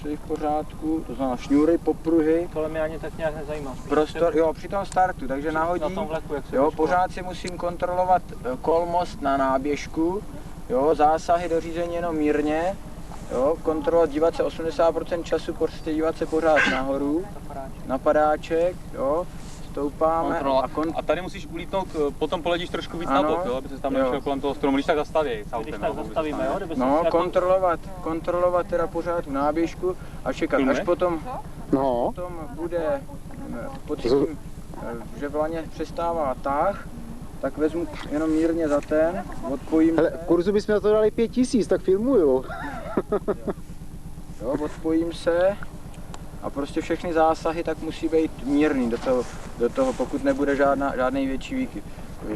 musí v pořádku, to znamená šňůry, popruhy. Tohle mě ani tak nějak nezajímá. Prostor, jo, při tom startu, takže nahodí, na tom vleku, jak se jo, pořád si musím kontrolovat kolmost na náběžku, jo, zásahy do řízení jenom mírně, jo, kontrolovat, dívat se 80% času, prostě dívat se pořád nahoru, na padáček, jo, stoupáme. A tady musíš ulítnout, potom poledíš trošku víc na bok, jo, aby se tam nešel kolem toho stromu, když tak zastaví. Když tak zastavíme, jo? No, kontrolovat teda pořád v náběžku a čekat, až potom bude pocítím, že v laně přestává tah, tak vezmu jenom mírně za ten, odpojím se. Kurzu bychom na to dali 5000, tak filmuju. Jo, odpojím se a prostě všechny zásahy tak musí být mírný do toho, pokud nebude žádný větší výkyv.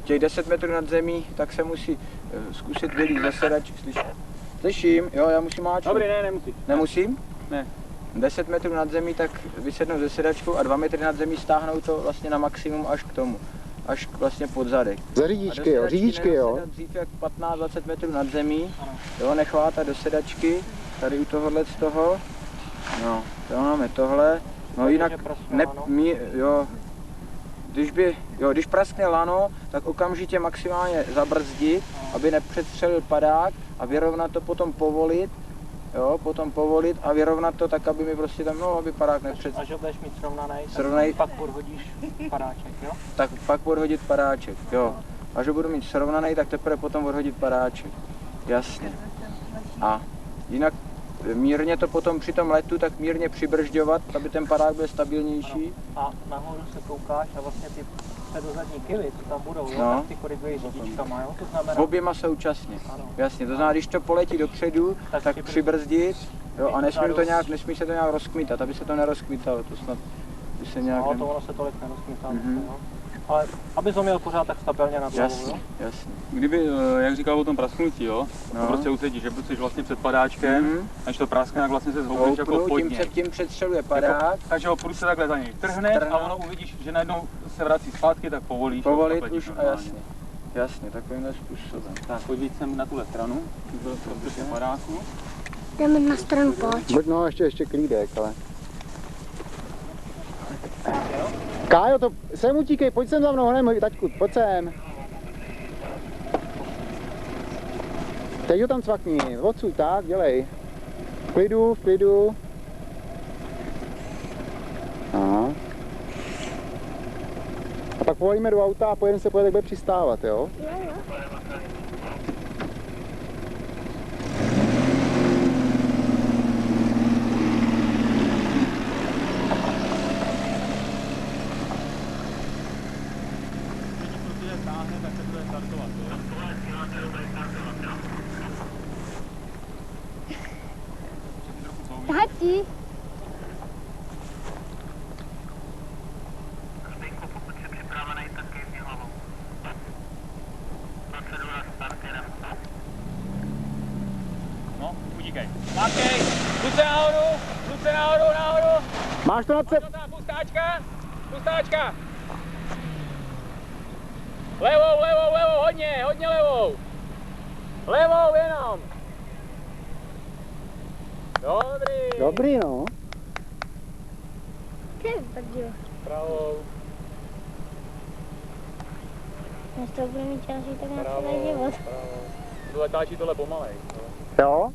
Těch 10 metrů nad zemí, tak se musí zkusit vylít ze sedačky, slyším, jo, já musím máčnout. Dobrý, ne, nemusíš. Nemusím? Ne. 10 metrů nad zemí, tak vysednout ze sedačkou a 2 metry nad zemí stáhnout to vlastně na maximum až k tomu. Až vlastně pod zadek. Za řídíčky, jo, řídíčky, jo. Dřív jak 15-20 metrů nad zemí, jo, nechvátat do sedačky, tady u tohohle z toho, no, to máme tohle, no jinak, když praskne lano, tak okamžitě maximálně zabrzdit, aby nepředstřelil padák a vyrovnat to potom povolit, jo, a vyrovnat to tak, aby mi prostě tam, aby padák nepředstřelil. A že budeš mít srovnaný, pak podhodíš padáček, jo? Tak pak podhodit padáček, jo. Až ho budu mít srovnaný, tak teprve potom odhodit padáček. Jasně. A jinak mírně to potom při tom letu tak mírně přibržďovat, aby ten padák byl stabilnější. A nahoru se koukáš a vlastně ty předozadní kily, co tam budou, jo, tak ty koriguješ řidičkama, jo? To znamená... Oběma současně. Ano. Jasně, to znamená, když to poletí dopředu, tak přibrzdit, jo, a nesmí se to nějak rozkmitat, aby se to nerozkmitalo, to snad by se nějak... No, to ono se tolik nerozkmitá, jo. Ale aby to měl pořád tak stabilně nad hlavou, jo? Jasně. Kdyby, jak říkal o tom prasknutí, jo, to prostě ucítíš, že jsi vlastně před padáčkem, až to praskne, tak vlastně se zhoupneš jako pod něj. Tím předstřeluje padák. Takže ho průz se takhle za něj trhne a ono uvidíš, že najednou se vrací zpátky, tak povolíš. Povolit už a jasně, takovýmhle způsobem. Tak, pojď víc sem na tuhle stranu, byl to padáku. Jdeme na stranu, pojď. No, ještě klídek, ale... Kájo, to sem utíkej, pojď sem za mnou, hned, taťku, pojď sem. Teď ho tam cvakni, odsud, tak, dělej. V klidu. Aha. A pak povolíme do auta a pojedeme se pojet, jak bude přistávat, jo? Jo. Tati. Pokud jsi připravený, tak kejvni hlavou. Procedura starterem. No, utíkej. Lákej, jdu se nahoru. Máš to nad sebou? Pustáčka. Levou, hodně levou. Levou jenom. Dobrý, no. Pravou. Než to bude mít časí, tak na celý život. Tu letáčí tohle pomalej. Jo?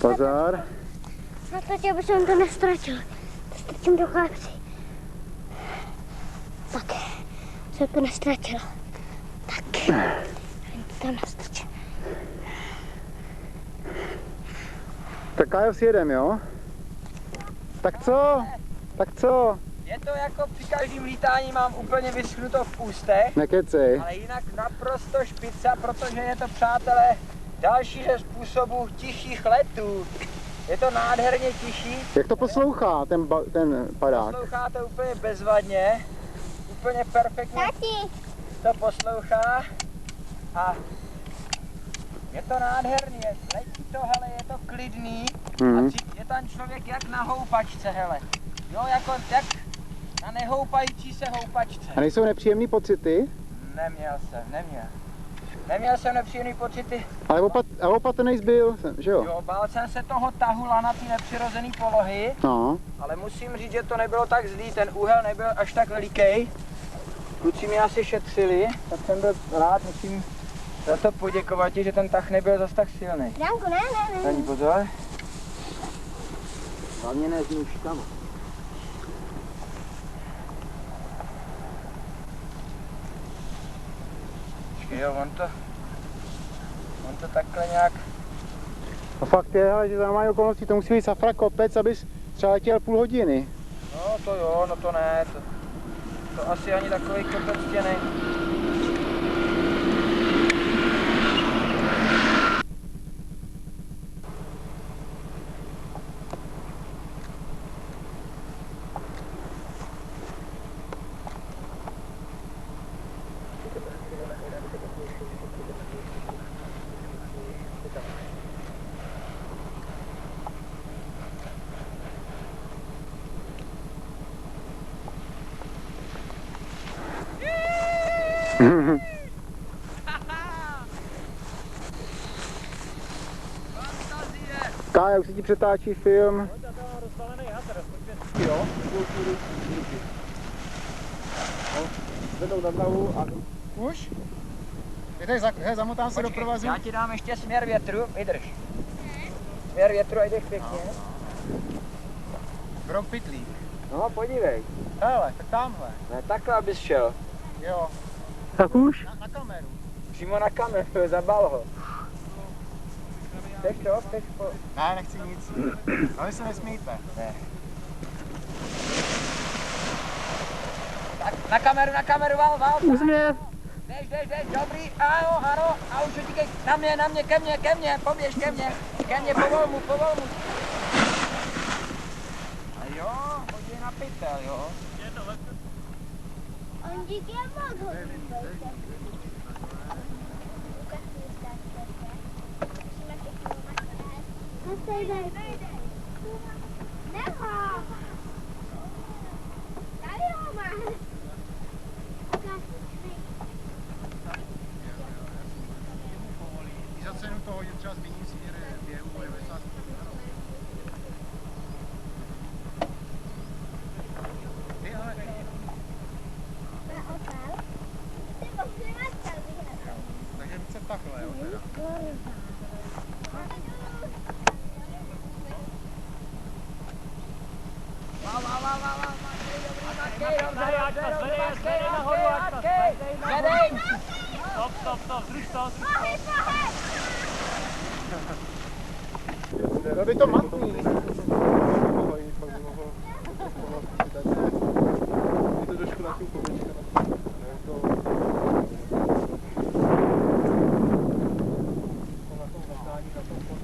Pozor. Nastrčil, aby jsem to nestratil. Strčím do chlapci. Tak, jsem to nestratil. Tak, to nastrčil. Tak Kájo, si jedem, jo? Tak co? Je to jako při každém lítání mám úplně vyschnuto v ústech. Nekecej. Ale jinak naprosto špica, protože je to, přátelé, další ze způsobů tichých letů. Je to nádherně tichý. Jak to poslouchá, ten padák? Poslouchá to úplně bezvadně, úplně perfektně to poslouchá a je to nádherný, letí to, hele, je to klidný a je ten člověk jak na houpačce, hele. Jo, jako jak na nehoupající se houpačce. A nejsou nepříjemný pocity? Neměl jsem nepříjemný pocity. Ale opatrnej byl, že jo? Jo, bál jsem se toho tahula na ty nepřirozené polohy, No. ale musím říct, že to nebylo tak zlý, ten úhel nebyl až tak veliký. Kluci mě asi šetřili, tak jsem byl rád, musím za to poděkovat, že ten tah nebyl zas tak silný. Janku, ne. Ani pozor. Hlavně ne s nůžkama. Jo, on to takhle nějak... A fakt je, ale že za normální okolností to musí být safra kopec, abys třeba letěl půl hodiny. No to jo, no to ne, to asi ani takový kopec tě ne. Kája, už se ti přetáčí film. Jo? Zvednou na hlavu a... Už? Zamotám se do provazu. Já ti dám ještě směr větru, vydrž. Směr větru a jdeš pěkně. Brok pytlík. No, podívej. Hele, tak tamhle. Ne, takhle abys šel. Jo. Tak už? Na kameru. Přímo na kameru, zabal ho. Chceš to? Chceš po... Ne, nechci nic. Ale se nesmíte. Ne. Tak, na kameru, val. Úsměv. Jdeš, dobrý, ano, a už utíkej, na mě, ke mně, poběž ke mně, povol mu. A jo, hodí na pytel, jo. On díky moc hodí. Nemá. Tady ho má. I za cenu toho, že třeba změním směr běhu, bude vesela. Takže více takhle, jo, teda. Stop, zruš to. Bylo by to matný.